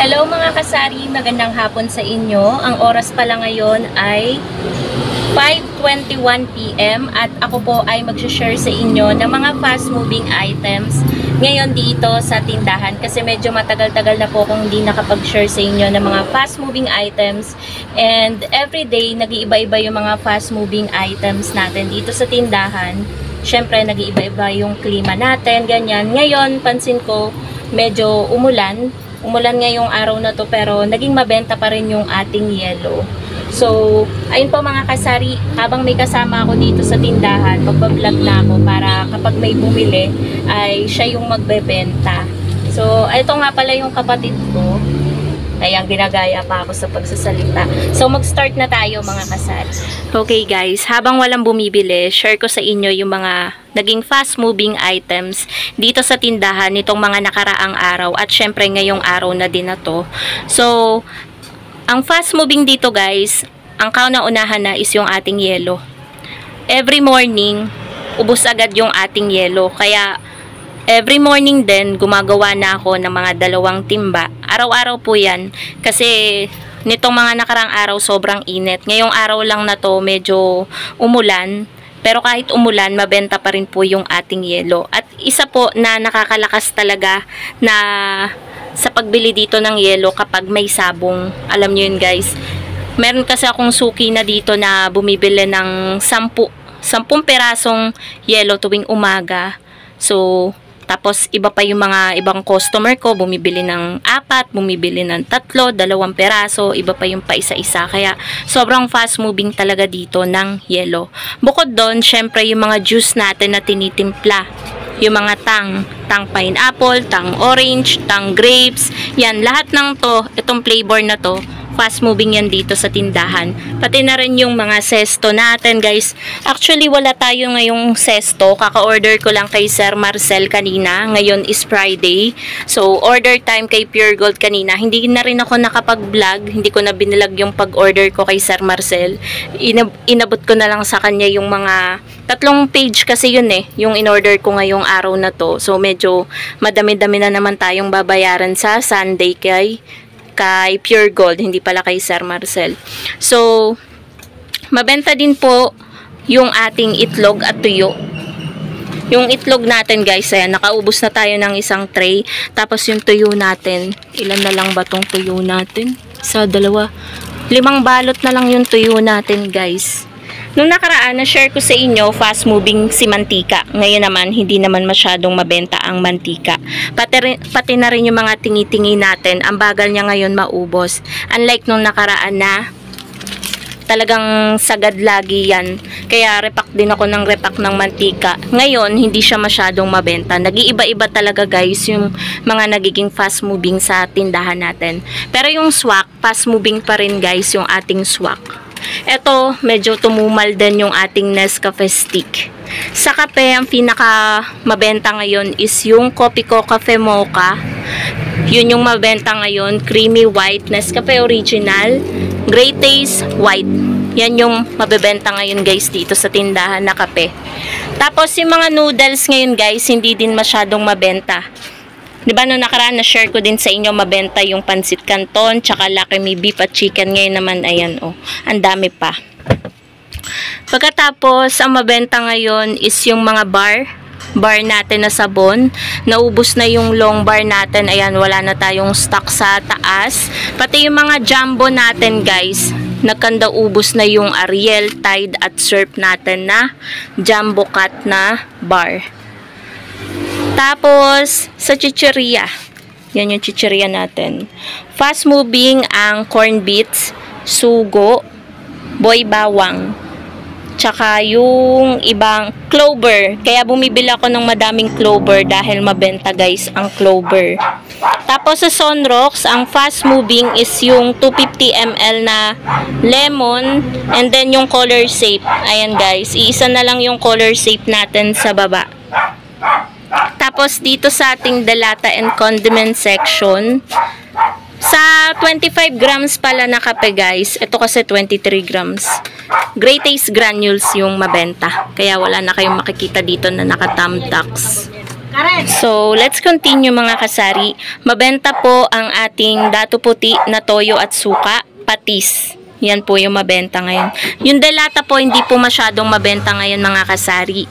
Hello mga kasari, magandang hapon sa inyo. Ang oras pala ngayon ay 5:21 PM at ako po ay mag-share sa inyo ng mga fast-moving items ngayon dito sa tindahan kasi medyo matagal-tagal na po akong hindi nakapag-share sa inyo ng mga fast-moving items, and everyday nag-iiba-iba yung mga fast-moving items natin dito sa tindahan. Syempre nag-iiba-iba yung klima natin, ganyan. Ngayon pansin ko medyo umulan ngayong araw na to, pero naging mabenta pa rin yung ating yelo. So, ayun po mga kasari, habang may kasama ako dito sa tindahan, magpa-vlog na ako para kapag may bumili ay siya yung magbebenta. So, ito nga pala yung kapatid ko. Kaya ginagaya pa ako sa pagsasalita. So, mag-start na tayo mga kasari. Okay guys, habang walang bumibili, share ko sa inyo yung mga naging fast-moving items dito sa tindahan nitong mga nakaraang araw at syempre ngayong araw na din na to. So, ang fast-moving dito guys, ang kauna-unahan na is yung ating yelo. Every morning, ubos agad yung ating yelo. Kaya, every morning din, gumagawa na ako ng mga 2 timba. Araw-araw po yan. Kasi, nitong mga nakarang araw, sobrang init. Ngayong araw lang na to, medyo umulan. Pero kahit umulan, mabenta pa rin po yung ating yelo. At isa po na nakakalakas talaga na sa pagbili dito ng yelo kapag may sabong. Alam nyo yun guys. Meron kasi akong suki na dito na bumibili ng 10 perasong yelo tuwing umaga. So, tapos iba pa yung mga ibang customer ko, bumibili ng 4, bumibili ng 3, 2 peraso, iba pa yung pa isa-isa. Kaya sobrang fast moving talaga dito ng yelo. Bukod doon, syempre yung mga juice natin na tinitimpla. Yung mga tang pineapple, tang orange, tang grapes, yan, lahat ng to, itong flavor na to, fast moving yan dito sa tindahan. Pati na rin yung mga sesto natin guys. Actually wala tayo ngayong sesto, kaka-order ko lang kay Sir Marcel kanina. Ngayon is Friday, so order time kay Pure Gold kanina. Hindi na rin ako nakapag-vlog, hindi ko na binilag yung pag-order ko kay Sir Marcel. Inabot ko na lang sa kanya yung mga 3 page kasi yun yung in-order ko ngayong araw na to. So medyo madami-dami na naman tayong babayaran sa Sunday kay Pure Gold, hindi pala kay Sir Marcel. So, mabenta din po yung ating itlog at tuyo. Yung itlog natin guys, ayan, nakaubos na tayo ng isang tray. Tapos yung tuyo natin, ilan na lang ba tong tuyo natin? 1, 2, 5 balot na lang yung tuyo natin guys. Nung nakaraan, na-share ko sa inyo, fast-moving si mantika. Ngayon naman, hindi naman masyadong mabenta ang mantika. Pati na rin yung mga tingi-tingi natin, ang bagal niya ngayon maubos. Unlike nung nakaraan na, talagang sagad lagi yan. Kaya repack din ako ng repack ng mantika. Ngayon, hindi siya masyadong mabenta. Nag-iiba-iba talaga guys yung mga nagiging fast-moving sa tindahan natin. Pero yung swak, fast-moving pa rin guys yung ating swak. Ito, medyo tumumal din yung ating Nescafe stick. Sa kape, ang pinaka mabenta ngayon is yung Kopiko Cafe Mocha. Yun yung mabenta ngayon, creamy white, Nescafe original, Great Taste white. Yan yung mabebenta ngayon guys dito sa tindahan na kape. Tapos yung mga noodles ngayon guys, hindi din masyadong mabenta. Diba no nakaraan na share ko din sa inyo, mabenta yung Pansit Canton, tsaka Lucky Me Beef at Chicken. Ngayon naman, ayan ang dami pa. Pagkatapos, ang mabenta ngayon is yung mga bar natin na sabon. Naubos na yung long bar natin, ayan, wala na tayong stock sa taas. Pati yung mga jumbo natin guys, nagkanda ubos na yung Ariel, Tide at Surf natin na jumbo cut na bar. Tapos, sa chicheria. Yan yung chicheria natin. Fast moving ang corn beets, sugo, boy bawang. Tsaka yung ibang clover. Kaya bumibili ako ng madaming clover dahil mabenta guys ang clover. Tapos sa Sunrocks, ang fast moving is yung 250 ml na lemon and then yung color safe. Ayan guys, iisa na lang yung color safe natin sa baba. Tapos dito sa ating delata and condiment section, sa 25 grams pala na kape guys, ito kasi 23 grams. Great Taste granules yung mabenta. Kaya wala na kayong makikita dito na naka-thumbtacks. So, let's continue mga kasari. Mabenta po ang ating dato puti na toyo at suka, patis. Yan po yung mabenta ngayon. Yung delata po, hindi po masyadong mabenta ngayon mga kasari.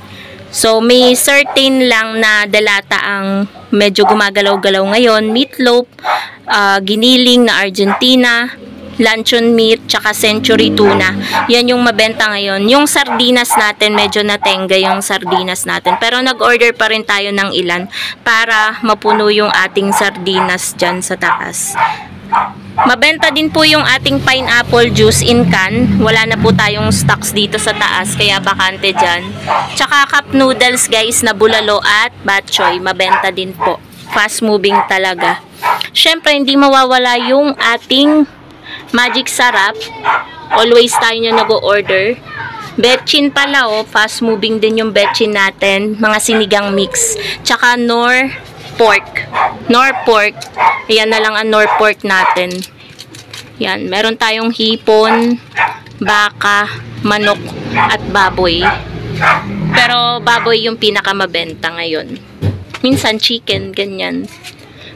So, may certain lang na delata ang medyo gumagalaw-galaw ngayon. Meatloaf, giniling na Argentina, luncheon meat, tsaka century tuna. Yan yung mabenta ngayon. Yung sardinas natin, medyo natenga yung sardinas natin. Pero nag-order pa rin tayo ng ilan para mapuno yung ating sardinas dyan sa taas. Mabenta din po yung ating pineapple juice in can. Wala na po tayong stocks dito sa taas, kaya bakante dyan. Tsaka cup noodles guys na bulalo at bok choy. Mabenta din po. Fast moving talaga. Syempre, hindi mawawala yung ating magic sarap. Always tayo nyo nag-order. Betchin pala fast moving din yung betchin natin. Mga sinigang mix. Tsaka nor pork. Ayan na lang ang nor pork natin. Yan. Meron tayong hipon, baka, manok, at baboy. Pero baboy yung pinakamabenta ngayon. Minsan chicken, ganyan.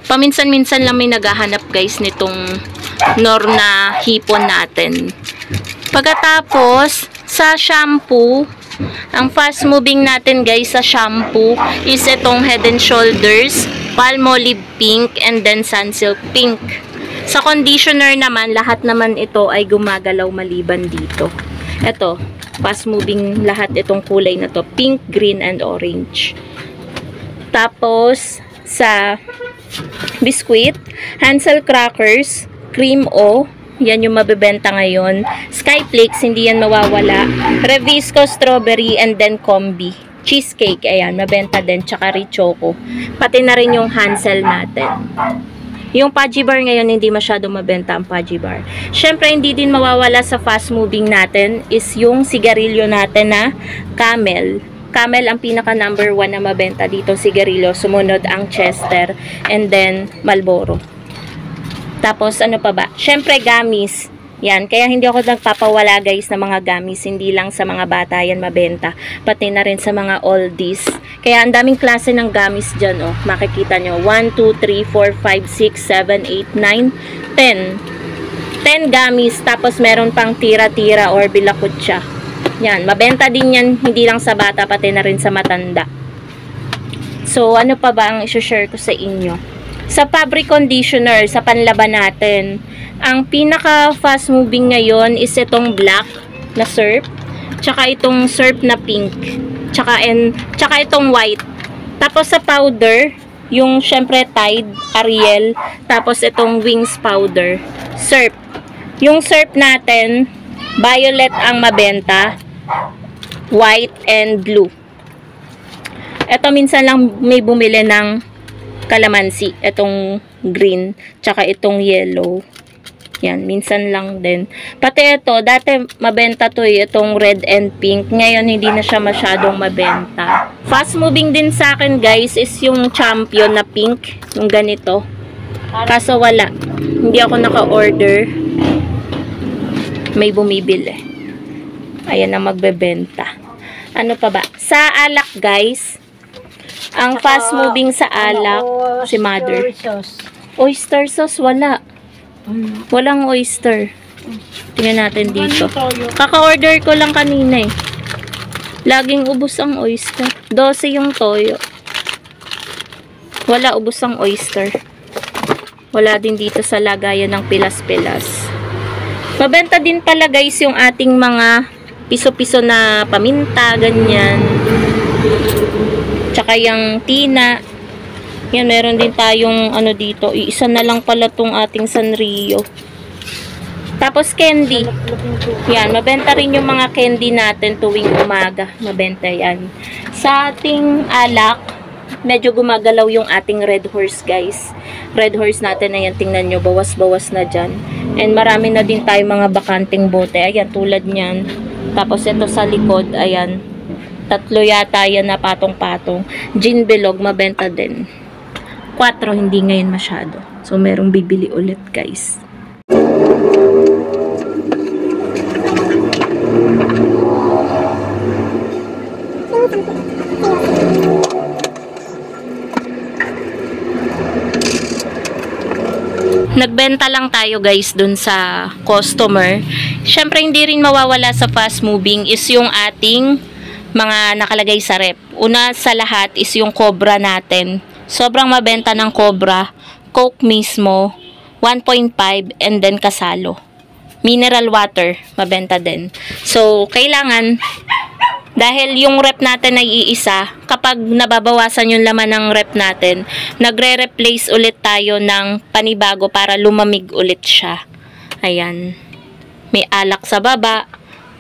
Paminsan-minsan lang may naghahanap guys nitong nor na hipon natin. Pagkatapos, sa shampoo, ang fast moving natin guys sa shampoo is itong Head and Shoulders, Palmolive Pink, and then Sunsilk Pink. Sa conditioner naman, lahat naman ito ay gumagalaw maliban dito. Ito, fast moving lahat itong kulay na to, pink, green, and orange. Tapos, sa biscuit, Hansel Crackers, Cream O, yan yung mabebenta ngayon. Skyflakes, hindi yan mawawala. Revisco Strawberry, and then Combi. Cheesecake, ayan, mabenta din. Tsaka Richoco. Pati na rin yung Hansel natin. Yung Pudgy Bar ngayon, hindi masyadong mabenta ang Pudgy Bar. Syempre, hindi din mawawala sa fast moving natin is yung sigarilyo natin na Camel. Camel ang pinaka number 1 na mabenta dito sigarilyo. Sumunod ang Chester, and then Marlboro. Tapos, ano pa ba? Syempre, gummies. Yan. Kaya hindi ako nagpapawala, guys, ng mga gummies. Hindi lang sa mga bata yan mabenta. Pati na rin sa mga oldies. Kaya, ang daming klase ng gummies dyan, Makikita nyo. 1, 2, 3, 4, 5, 6, 7, 8, 9, 10. 10 gummies. Tapos, meron pang tira-tira or bilakutsa. Yan. Mabenta din yan. Hindi lang sa bata, pati na rin sa matanda. So, ano pa ba ang i-share ko sa inyo? Sa fabric conditioner, sa panlaban natin, ang pinaka fast moving ngayon is itong black na surf, tsaka itong surf na pink, tsaka itong white. Tapos sa powder, yung syempre Tide, Ariel, tapos itong Wings powder, surf. Yung surf natin, violet ang mabenta, white and blue. Ito minsan lang may bumili ng kalamansi, itong green, tsaka itong yellow. Yan, minsan lang din. Pati ito, dati mabenta to itong red and pink. Ngayon, hindi na siya masyadong mabenta. Fast moving din sa akin, guys, is yung champion na pink. Yung ganito. Kaso wala. Hindi ako naka-order. May bumibili. Ayan na magbebenta. Ano pa ba? Sa alak, guys, ang fast moving sa alak, si Mother. Oyster sauce, wala. Walang oyster. Tingnan natin dito. Kaka-order ko lang kanina Laging ubos ang oyster. 12 yung toyo. Wala, ubos ang oyster. Wala din dito sa lagayan ng pilas-pilas. Mabenta din pala guys yung ating mga piso-piso na paminta, ganyan. Tsaka yung tina. Yan, meron din tayong ano dito. Iisa na lang pala tong ating Sanrio. Tapos candy. Yan, mabenta rin yung mga candy natin tuwing umaga. Mabenta yan. Sa ating alak, medyo gumagalaw yung ating Red Horse guys. Red Horse natin, ayan, tingnan nyo, bawas-bawas na dyan. And marami na din tayo mga bakanting bote. Ayan, tulad nyan. Tapos ito sa likod, ayan. 3 yata yan na patong-patong. Gin bilog, mabenta din. 4, hindi ngayon masyado. So, merong bibili ulit, guys. nagbenta lang tayo guys dun sa customer. Syempre hindi rin mawawala sa fast moving is yung ating mga nakalagay sa rep. Una sa lahat is yung Cobra natin. Sobrang mabenta ng Cobra. Coke mismo, 1.5 and then kasalo. Mineral water, mabenta din. So, kailangan, dahil yung rep natin ay iisa, kapag nababawasan yung laman ng rep natin, nagre-replace ulit tayo ng panibago para lumamig ulit siya. Ayan. May alak sa baba,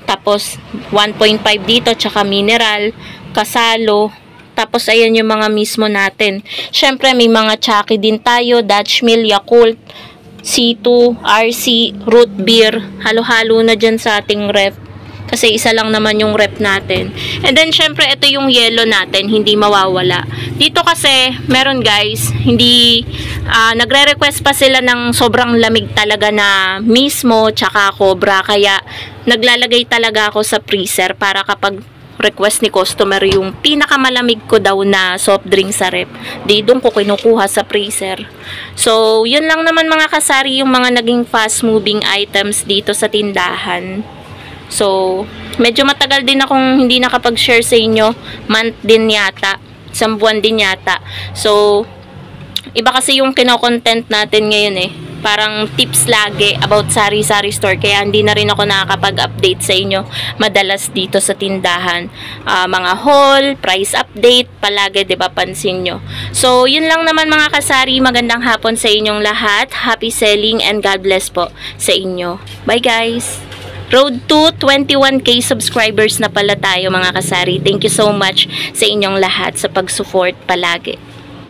tapos 1.5 dito, tsaka mineral, kasalo, tapos ayan yung mga mismo natin. Syempre, may mga Chucky din tayo, Dutch Mill, Yakult, C2, RC, root beer, halo-halo na dyan sa ating rep. Kasi isa lang naman yung rep natin. And then, syempre, ito yung yellow natin, hindi mawawala. Dito kasi, meron guys, hindi, nagre-request pa sila ng sobrang lamig talaga na mismo, tsaka Cobra. Kaya, naglalagay talaga ako sa freezer para kapag request ni customer yung pinakamalamig ko daw na soft drink sa rep, di doon ko kinukuha sa freezer. So, yun lang naman mga kasari yung mga naging fast moving items dito sa tindahan. So, medyo matagal din akong hindi nakapag-share sa inyo. Month din yata. Isang buwan din yata. So, iba kasi yung kino-content natin ngayon eh. Parang tips lagi about sari-sari store. Kaya hindi na rin ako nakakapag-update sa inyo madalas dito sa tindahan. Mga haul, price update, palagi, 'di ba, pansin nyo. So, yun lang naman mga kasari. Magandang hapon sa inyong lahat. Happy selling and God bless po sa inyo. Bye guys! Road to 21k subscribers na pala tayo mga kasari. Thank you so much sa inyong lahat sa pag-support palagi.